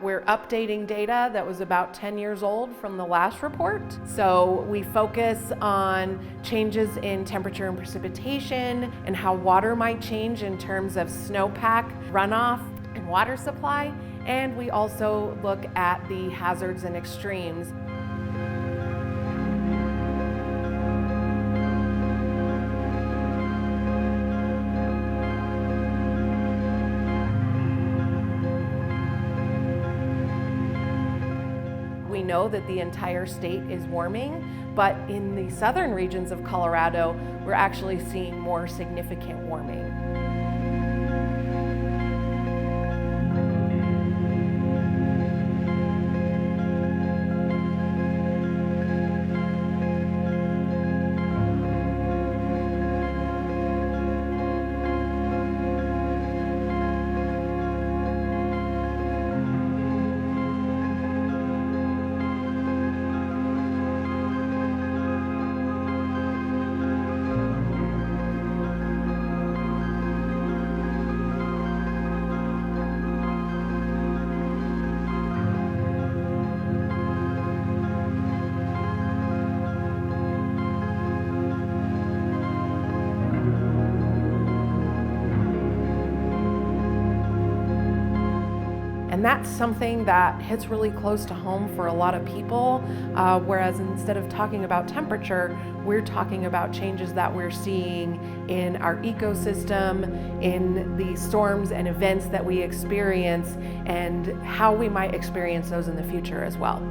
We're updating data that was about 10 years old from the last report. So we focus on changes in temperature and precipitation and how water might change in terms of snowpack, runoff, and water supply. And we also look at the hazards and extremes. We know that the entire state is warming, but in the southern regions of Colorado, we're actually seeing more significant warming. And that's something that hits really close to home for a lot of people, whereas instead of talking about temperature, we're talking about changes that we're seeing in our ecosystem, in the storms and events that we experience, and how we might experience those in the future as well.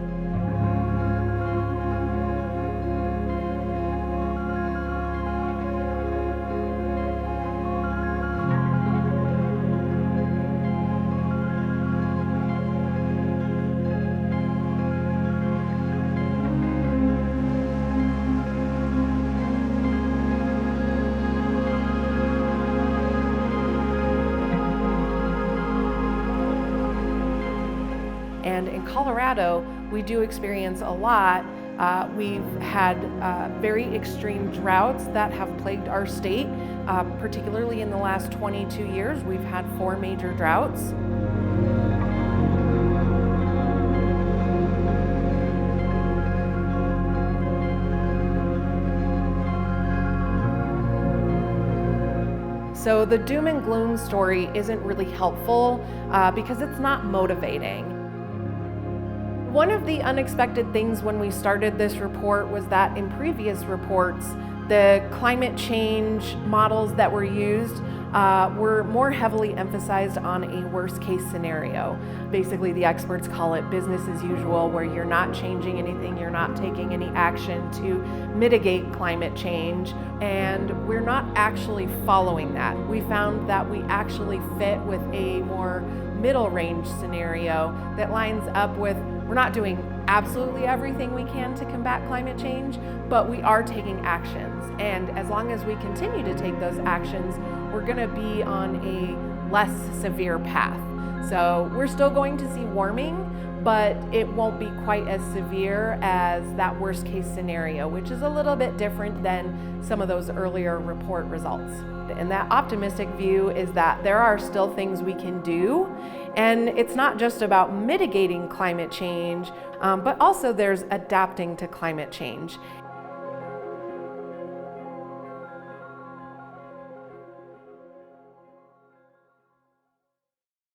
And in Colorado, we do experience a lot. We've had very extreme droughts that have plagued our state, particularly in the last 22 years. We've had 4 major droughts. So the doom and gloom story isn't really helpful because it's not motivating. One of the unexpected things when we started this report was that in previous reports, the climate change models that were used were more heavily emphasized on a worst case scenario. Basically, the experts call it business as usual, where you're not changing anything, you're not taking any action to mitigate climate change, and we're not actually following that. We found that we actually fit with a more middle range scenario that lines up with we're not doing absolutely everything we can to combat climate change, but we are taking actions. And as long as we continue to take those actions, we're going to be on a less severe path. So we're still going to see warming, but it won't be quite as severe as that worst case scenario, which is a little bit different than some of those earlier report results. And that optimistic view is that there are still things we can do, and it's not just about mitigating climate change, but also there's adapting to climate change.